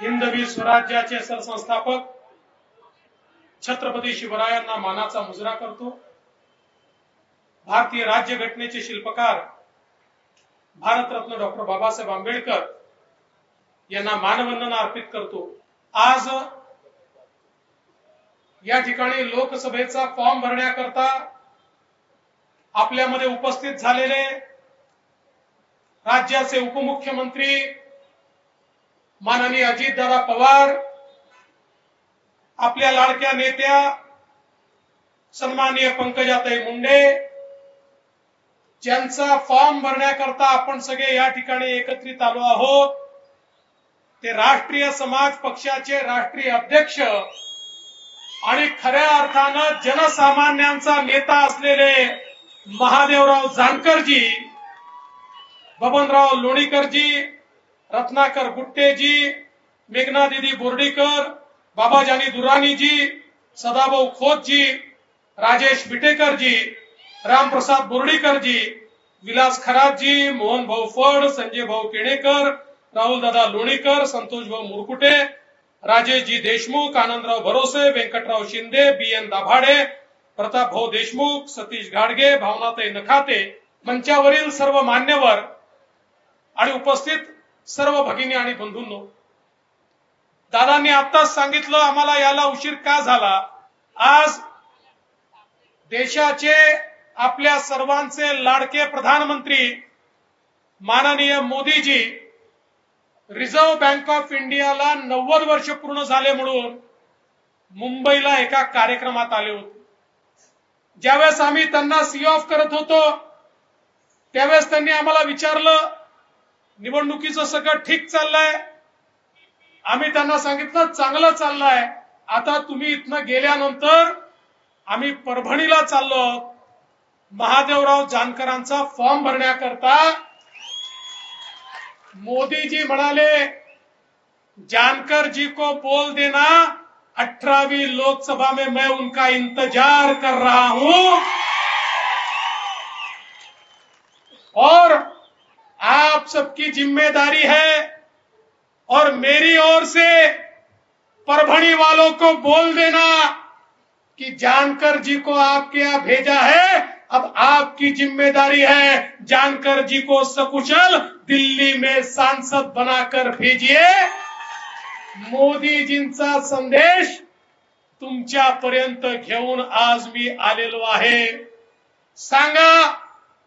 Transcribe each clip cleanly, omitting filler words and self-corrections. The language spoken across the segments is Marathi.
हिंदवी स्वराज्याचे सरसंस्थापक छत्रपती शिवरायांना मानाचा मुजरा करतो। भारतीय राज्यघटनेचे शिल्पकार भारतरत्न डॉक्टर बाबासाहेब आंबेडकर यांना मानवंदना अर्पित करतो। आज या ठिकाणी लोकसभेचा फॉर्म भरण्याकरता आपल्यामध्ये उपस्थित झालेले राज्याचे उपमुख्यमंत्री माननीय अजितदादा पवार, आपल्या लाडक्या नेत्या सन्माननीय पंकजाताई मुंडे, ज्यांचा फॉर्म भरण्याकरता आपण सगळे या ठिकाणी एकत्रित आलो आहोत, ते राष्ट्रीय समाज पक्षाचे राष्ट्रीय अध्यक्ष आणि खऱ्या अर्थानं जनसामान्यांचा नेता असलेले महादेवराव जानकरजी, बबनराव लोणीकरजी, रत्नाकर गुट्टेजी, मेघना दीदी बोर्डीकर, बाबाजानी दुरानीजी, सदाभाऊ खोतजी, राजेश बिटेकरजी, रामप्रसाद बोर्डीकरजी, विलास खरातजी, मोहन भाऊ फड, संजय भाऊ केणेकर, राहुल दादा लोणीकर, संतोष भाऊ मुरकुटे, राजेशजी देशमुख, आनंदराव भरोसे, व्यंकटराव शिंदे, बी.एन. दाभाडे, प्रताप भाऊ देशमुख, सतीश घाडगे, भावनाताई नखाते, मंचावरील सर्व मान्यवर आणि उपस्थित सर्व भगिनी आणि बंधूंनो, दादांनी आत्ताच सांगितलं आम्हाला याला उशीर का झाला। आज देशाचे आपल्या सर्वांचे लाडके प्रधानमंत्री माननीय मोदीजी रिझर्व्ह बँक ऑफ इंडियाला 90 वर्ष पूर्ण झाले म्हणून मुंबईला एका कार्यक्रमात आले होते। ज्यावेळेस आम्ही त्यांना सी ऑफ करत होतो त्यावेळेस त्यांनी आम्हाला विचारलं निवडणुकीचं सगळं ठीक चाललंय। आम्ही त्यांना सांगितलं चांगलं चाललंय, आता तुम्ही इथनं गेल्यानंतर आम्ही परभणीला चाललो महादेवराव जानकरांचा फॉर्म भरण्याकरता। मोदी जी म्हणाले जानकर जी को बोल देना 18वीं लोकसभा में मैं उनका इंतजार कर रहा हूं और आप सबकी जिम्मेदारी है और मेरी ओर से परभणी वालों को बोल देना कि जानकर जी को आपके यहां भेजा है, अब आपकी जिम्मेदारी है जानकर जी को सकुशल दिल्ली में सांसद बनाकर भेजिए। मोदीजींचा संदेश तुमच्यापर्यंत घेऊन आज मी आलेलो आहे। सांगा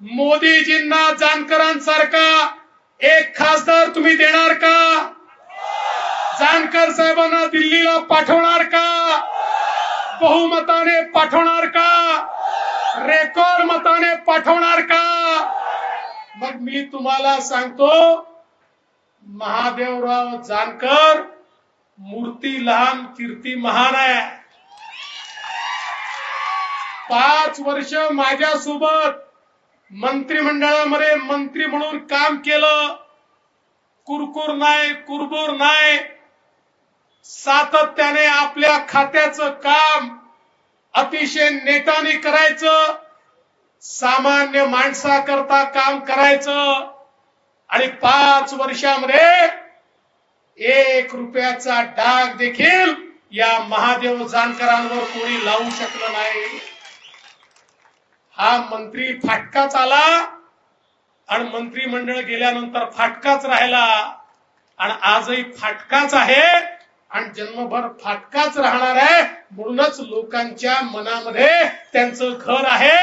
मोदीजींना जानकरांसारखा एक खासदार तुम्ही देणार का? जानकर साहेबांना दिल्लीला पाठवणार का? बहुमताने पाठवणार का? रेकॉर्ड मताने पाठवणार का? मग मी तुम्हाला सांगतो महादेवराव जानकर मूर्ती लहान कीर्ती महान आहे। 5 वर्ष माझ्यासोबत मंत्रिमंडळामध्ये मंत्री म्हणून काम केलं। कुरकुर नाही, कुरबुर नाही, सातत्याने आपल्या खात्याचं काम अतिशय नेटाने करायचं, सामान्य माणसाकरता काम करायचं आणि 5 वर्षामध्ये 1 रुपयाचा डाग देखील या महादेव जानकरांवर कोणी लावू शकलं नाही। हा मंत्री फाटकाच आला आणि मंत्रिमंडळ गेल्यानंतर फाटकाच राहिला आणि आजही फाटकाच आहे आणि जन्मभर फाटकाच राहणार आहे। म्हणूनच लोकांच्या मनामध्ये त्यांचं घर आहे।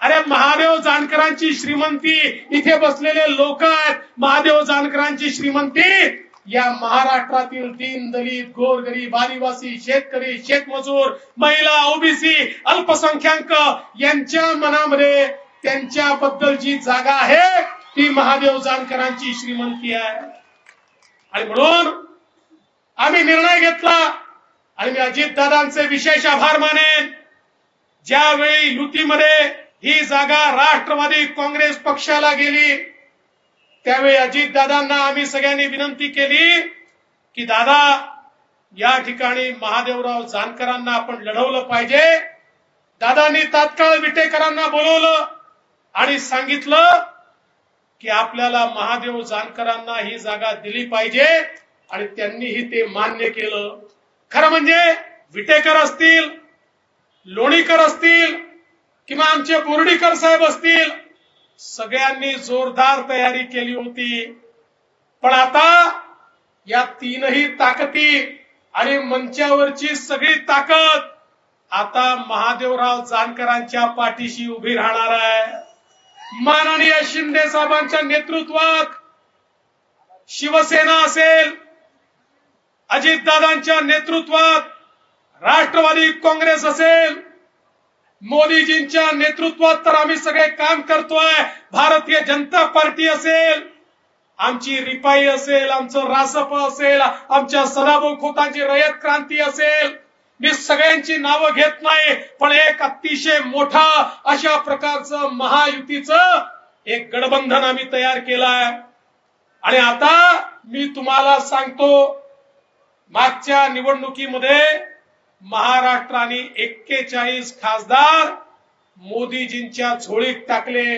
अरे महादेव जानकरांची श्रीमंती इथे बसलेले लोक आहेत। महादेव जानकरांची श्रीमंती या महाराष्ट्रातील दीन दलित गोरगरीब आदिवासी शेतकरी शेतमजूर महिला ओबीसी अल्पसंख्याक यांच्या मनामध्ये त्यांच्याबद्दल जी जागा आहे ती महादेव जानकरांची श्रीमंती आहे। आणि म्हणून आम्ही निर्णय घेतला आणि मी अजितदादांचे विशेष आभार मानेन। ज्यावेळी युतीमध्ये ही जागा राष्ट्रवादी काँग्रेस पक्षाला गेली त्यावेळी अजितदादांना आम्ही सगळ्यांनी विनंती केली की दादा या ठिकाणी महादेवराव जानकरांना आपण लढवलं पाहिजे। दादांनी तात्काळ विटेकरांना बोलवलं आणि सांगितलं की आपल्याला महादेव जानकरांना ही जागा दिली पाहिजे। आणि त्यांनीही ते मान्य केलं. खरं म्हणजे विटेकर असतील, लोणीकर असतील किंवा आमचे बोर्डीकर साहेब असतील, सगळ्यांनी जोरदार तयारी केली होती. पण आता या तीनही ताकदी आणि मंचावरची सगळी ताकद आता महादेवराव जानकरांच्या पाठीशी उभी राहणार आहे. माननीय शिंदे साहेबांच्या नेतृत्वात शिवसेना असेल, अजितदादांच्या नेतृत्वात राष्ट्रवादी काँग्रेस असेल, मोदीजींच्या नेतृत्वात तर आम्ही सगळे काम करतोय, भारतीय जनता पार्टी असेल, आमची रिपाई असेल, आमचं रासप असेल, आमच्या सदाभाऊ खोतांची रयत क्रांती असेल, मी सगळ्यांची नावं घेत नाही, पण एक अतिशय मोठा अशा प्रकारचं महायुतीचं एक गठबंधन आम्ही तयार केलंय. आणि आता मी तुम्हाला सांगतो, मागच्या निवडणुकीमध्ये महाराष्ट्राने 41 खासदार मोदीजींच्या झोळीत टाकले.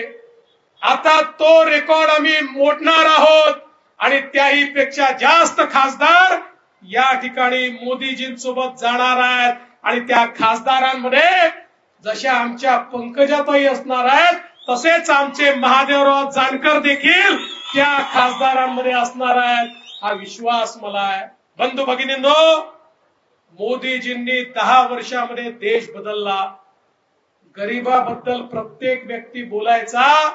आता तो रेकॉर्ड आम्ही मोडणार आहोत आणि त्याही पेक्षा जास्त खासदार या ठिकाणी मोदीजींसोबत जाणार आहेत. आणि त्या खासदारांमध्ये जशा आमच्या पंकजाताई असणार आहेत, तसेच आमचे महादेवराव जानकर देखील त्या खासदारांमध्ये असणार आहेत, हा विश्वास मला आहे. बंधू भगिनींनो, मोदीजींनी 10 वर्षामध्ये देश बदलला. गरीबाबद्दल प्रत्येक व्यक्ती बोलायचा,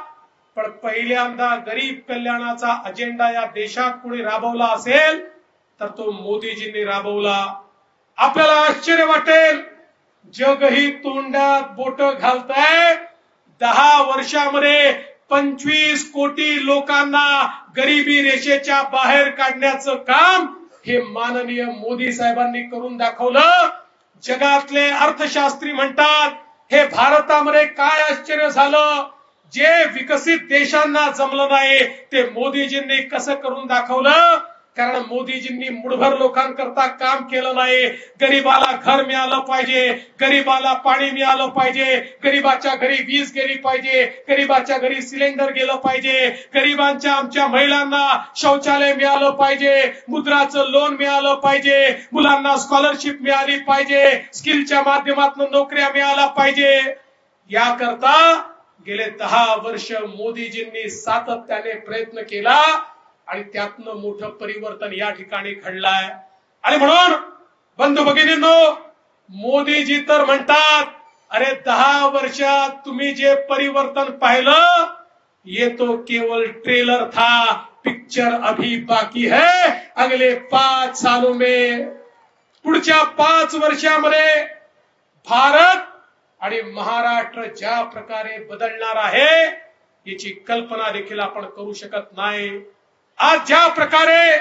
पण पहिल्यांदा गरीब कल्याणाचा अजेंडा या देशात कोणी राबवला असेल तर तो मोदीजींनी राबवला. आपल्याला आश्चर्य वाटेल, जगही तोंडात बोट घालतंय. 10 वर्षामध्ये 25 कोटी लोकांना गरिबी रेषेच्या बाहेर काढण्याचं काम हे माननीय मोदी साहेबांनी करून दाखवलं. जगातले अर्थशास्त्री म्हणतात, हे भारतामध्ये काय आश्चर्य झालं, जे विकसित देशांना जमलं नाही ते मोदीजींनी कसं करून दाखवलं. कारण मोदीजींनी मुठभर लोकांकरता काम केलं नाही. गरीबाला घर मिळालं पाहिजे, गरीबाला पाणी मिळालं पाहिजे, गरीबाच्या घरी वीज गेली पाहिजे, गरीबाच्या घरी सिलेंडर गेलं पाहिजे, गरीबांच्या आमच्या महिलांना शौचालय मिळालं पाहिजे, मुद्राचं लोन मिळालं पाहिजे, मुलांना स्कॉलरशिप मिळाली पाहिजे, स्किलच्या माध्यमातून नोकऱ्या मिळाल्या पाहिजे. याकरता गेले 10 वर्ष मोदीजींनी सातत्याने प्रयत्न केला आणि त्यातनं मोठं परिवर्तन या ठिकाणी घडलंय. आणि म्हणून बंधू भगिनींनो, मोदीजी तर म्हणतात, अरे 10 वर्षात तुम्ही जे परिवर्तन पाहिलं ये तो केवल ट्रेलर था, पिक्चर अभी बाकी है, अगले 5 सालों में, पुढच्या 5 वर्षामध्ये भारत आणि महाराष्ट्र ज्या प्रकारे बदलणार आहे याची कल्पना देखील आपण करू शकत नाही. आज ज्या प्रकारे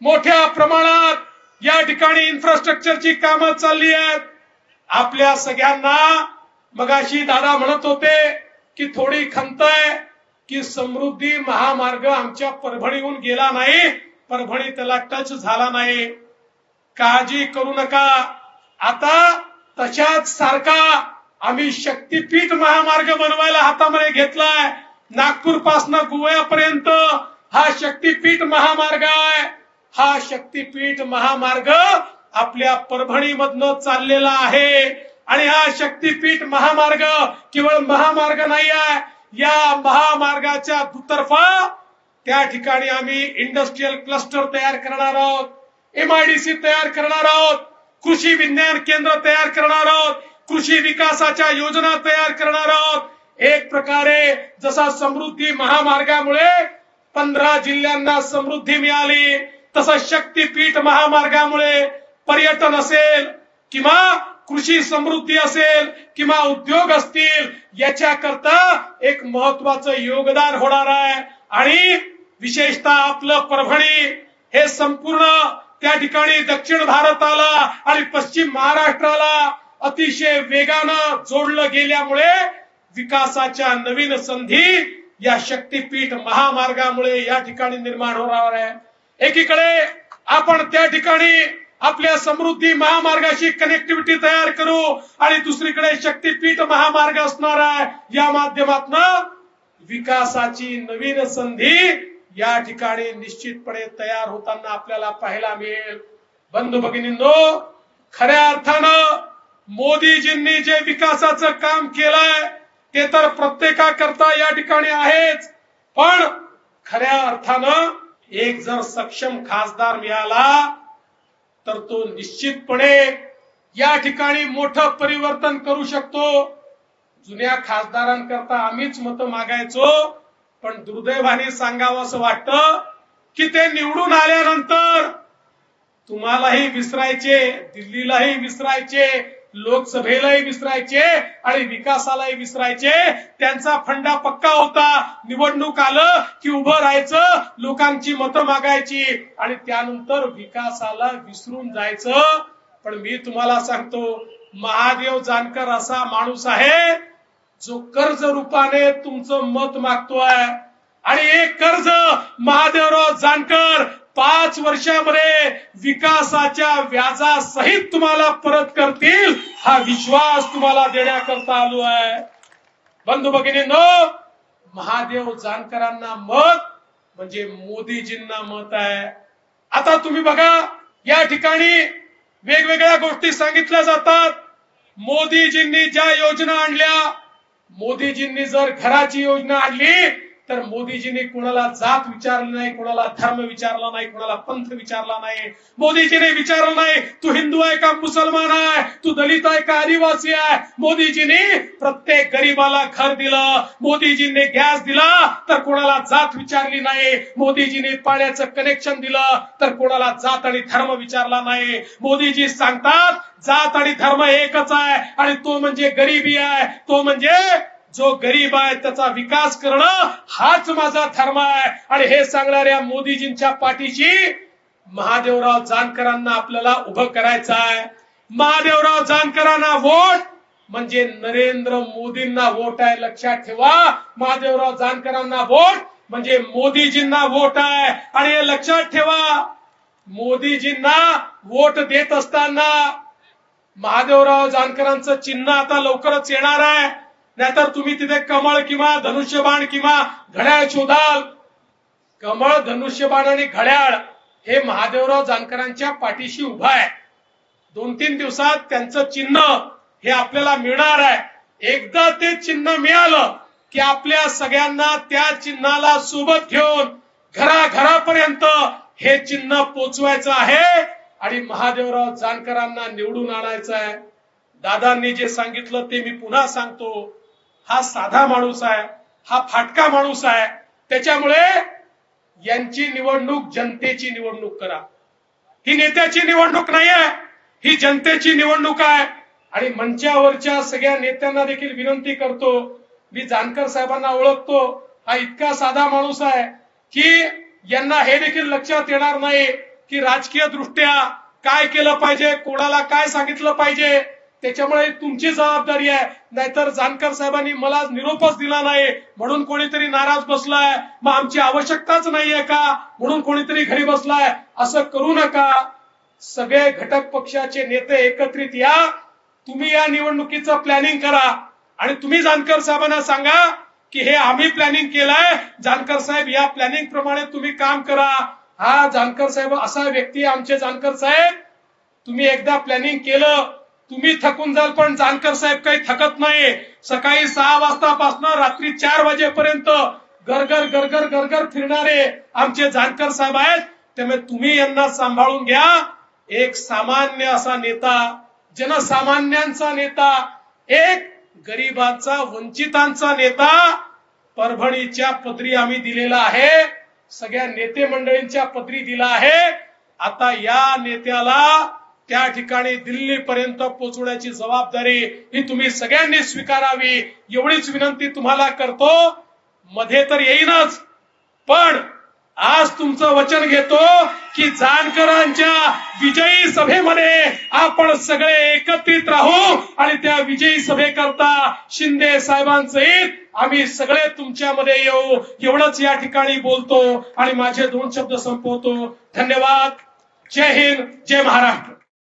मोठ्या प्रमाणात या ठिकाणी इन्फ्रास्ट्रक्चरची कामं चालली आहेत, आपल्या सगळ्यांना मगाशी दादा म्हणत होते की थोडी खंत आहे की समृद्धी महामार्ग आमच्या परभणीहून गेला नाही, परभणी त्याला टच झाला नाही. काळजी करू नका, आता तशाच सारखा आम्ही शक्तीपीठ महामार्ग बनवायला हातामध्ये घेतलाय. नागपूर पासून गोव्यापर्यंत हा शक्तीपीठ महामार्ग आहे. हा शक्तीपीठ महामार्ग आपल्या परभणीमधनं चाललेला आहे. आणि हा शक्तीपीठ महामार्ग केवळ महामार्ग नाही आहे, या महामार्गाच्या दुतर्फा त्या ठिकाणी आम्ही इंडस्ट्रियल क्लस्टर तयार करणार आहोत, MIDC तयार करणार आहोत, कृषी विज्ञान केंद्र तयार करणार आहोत, कृषी विकासाच्या योजना तयार करणार आहोत. एक प्रकारे जसा समृद्धी महामार्गामुळे 15 जिल्ह्यांना समृद्धी मिळाली, तसं शक्तीपीठ महामार्गामुळे पर्यटन असेल किंवा कृषी समृद्धी असेल किंवा उद्योग असतील, याच्याकरता एक महत्वाचं योगदान होणार आहे. आणि विशेषतः आपलं परभणी हे संपूर्ण त्या ठिकाणी दक्षिण भारताला आणि पश्चिम महाराष्ट्राला अतिशय वेगानं जोडलं गेल्यामुळे विकासाच्या नवीन संधी या शक्तीपीठ महामार्गामुळे या ठिकाणी निर्माण होणार आहे. एकीकडे आपण त्या ठिकाणी आपल्या समृद्धी महामार्गाशी कनेक्टिव्हिटी तयार करू आणि दुसरीकडे शक्तीपीठ महामार्ग असणार आहे. या माध्यमातून विकासाची नवीन संधी या ठिकाणी निश्चितपणे तयार होताना आपल्याला पाहायला मिळेल। बंधू भगिनींनो, खऱ्या अर्थानं मोदीजींनी जे विकासाचं काम केलंय ते तर प्रत्येकाकरता या ठिकाणी आहेच, पण खऱ्या अर्थानं एक जर सक्षम खासदार मिळाला तर तो निश्चितपणे या ठिकाणी मोठं परिवर्तन करू शकतो। जुन्या खासदारांकरता आम्हीच मतं मागायचो, पण दुर्दैवाने सांगावं असं वाटतं की ते निवडून आल्यानंतर तुम्हालाही विसरायचे, दिल्लीलाही विसरायचे, लोकसभेलाही विसरायचे आणि विकासालाही विसरायचे। त्यांचा फंडा पक्का होता, निवडणूक आलं की उभं राहायचं, लोकांची मतं मागायची आणि त्यानंतर विकासाला विसरून जायचं। पण मी तुम्हाला सांगतो, महादेव जानकर असा माणूस आहे जो कर्ज रूपाने तुमचं मत मागतोय आणि एक कर्ज महादेवराव जानकर 5 वर्षामध्ये विकासाच्या व्याजासहित तुम्हाला परत करतील, हा विश्वास तुम्हाला देण्याकरता आलो आहे। बंधू भगिनींनो, महादेव जानकरांना मत म्हणजे मोदीजींना मत आहे। आता तुम्ही बघा, या ठिकाणी वेगवेगळ्या गोष्टी सांगितल्या जातात। मोदीजींनी ज्या योजना आणल्या, मोदीजींनी जर घराची योजना आणली तर मोदीजींनी कोणाला जात विचारली नाही, कोणाला धर्म विचारला नाही, कोणाला पंथ विचारला नाही। मोदीजींनी विचारलं नाही तू हिंदू आहे का मुसलमान आहे, तू दलित आहे का आदिवासी आहे। मोदीजींनी प्रत्येक गरीबाला घर दिलं, मोदीजींनी गॅस दिला तर कोणाला जात विचारली नाही, मोदीजींनी पाण्याचं कनेक्शन दिलं तर कोणाला जात आणि धर्म विचारला नाही। मोदीजी सांगतात जात आणि धर्म एकच आहे आणि तो म्हणजे गरिबी आहे, तो म्हणजे जो गरीब आहे त्याचा विकास करणं हाच माझा धर्म आहे। आणि हे सांगणाऱ्या मोदीजींच्या पाठीशी महादेवराव जानकरांना आपल्याला उभं करायचं आहे। महादेवराव जानकरांना वोट म्हणजे नरेंद्र मोदींना वोट आहे, लक्षात ठेवा। महादेवराव जानकरांना वोट म्हणजे मोदीजींना वोट आहे आणि हे लक्षात ठेवा, मोदीजींना वोट देत असताना महादेवराव जानकरांचं चिन्ह आता लवकरच येणार आहे, नाहीतर तुम्ही तिथे कमळ किंवा धनुष्यबाण किंवा घड्याळ शोधाल। कमळ, धनुष्यबाण आणि घड्याळ हे महादेवराव जानकरांच्या पाठीशी उभा आहे। 2-3 दिवसात त्यांचं चिन्ह हे आपल्याला मिळणार आहे। एकदा ते चिन्ह मिळालं की आपल्या सगळ्यांना त्या चिन्हाला सोबत घेऊन घराघरापर्यंत हे चिन्ह पोचवायचं आहे आणि महादेवराव जानकरांना निवडून आणायचं आहे। दादांनी जे सांगितलं ते मी पुन्हा सांगतो, हा साधा माणूस आहे, हा फाटका माणूस आहे, त्याच्यामुळे यांची निवडणूक जनतेची निवडणूक करा। ही नेत्याची निवडणूक नाही आहे, ही जनतेची निवडणूक आहे। आणि मंचावरच्या सगळ्या नेत्यांना देखील विनंती करतो, मी जानकर साहेबांना ओळखतो, हा इतका साधा माणूस आहे की यांना हे देखील लक्षात येणार नाही की राजकीय दृष्ट्या काय केलं पाहिजे, कोणाला काय सांगितलं पाहिजे। त्याच्यामुळे तुमची जबाबदारी आहे, नाहीतर जानकर साहेबांनी मला निरोपच दिला नाही म्हणून कोणीतरी नाराज बसलाय, मग आमची आवश्यकताच नाहीये का म्हणून कोणीतरी घरी बसलाय, असं करू नका। सगळे घटक पक्षाचे नेते एकत्रित या, तुम्ही या निवडणुकीचं प्लॅनिंग करा आणि तुम्ही जानकर साहेबांना सांगा की हे आम्ही प्लॅनिंग केलंय, जानकर साहेब या प्लॅनिंग प्रमाणे तुम्ही काम करा। हा जानकर साहेब असा व्यक्ती, आमचे जानकर साहेब, तुम्ही एकदा प्लॅनिंग केलं तुम्ही थकून जाल, पण जानकर साहेब काही थकत नाही। सकाळी 6 वाजतापासून रात्री 4 वाजेपर्यंत गरगर गरगर गरगर फिरणारे आमचे जानकर साहेब आहेत, त्यामुळे तुम्ही यांना सांभाळून घ्या। एक सामान्य असा नेता, जनसामान्यांचा नेता, एक गरिबांचा, वंचितांचा नेता परभणीच्या पदरी आम्ही दिलेला आहे, सगळ्या नेते मंडळींच्या पदरी दिला आहे। आता या नेत्याला त्या ठिकाणी दिल्लीपर्यंत पोहोचवण्याची जबाबदारी ही तुम्ही सगळ्यांनी स्वीकारावी, एवढीच विनंती तुम्हाला करतो। मध्ये तर येईनच, पण आज तुमचं वचन घेतो की जानकरांच्या विजयी सभेमध्ये आपण सगळे एकत्रित राहू आणि त्या विजयी सभेकरता शिंदे साहेबांसहित आम्ही सगळे तुमच्यामध्ये येऊ, एवढंच या ठिकाणी बोलतो आणि माझे 2 शब्द संपवतो। धन्यवाद। जय हिंद, जय महाराष्ट्र।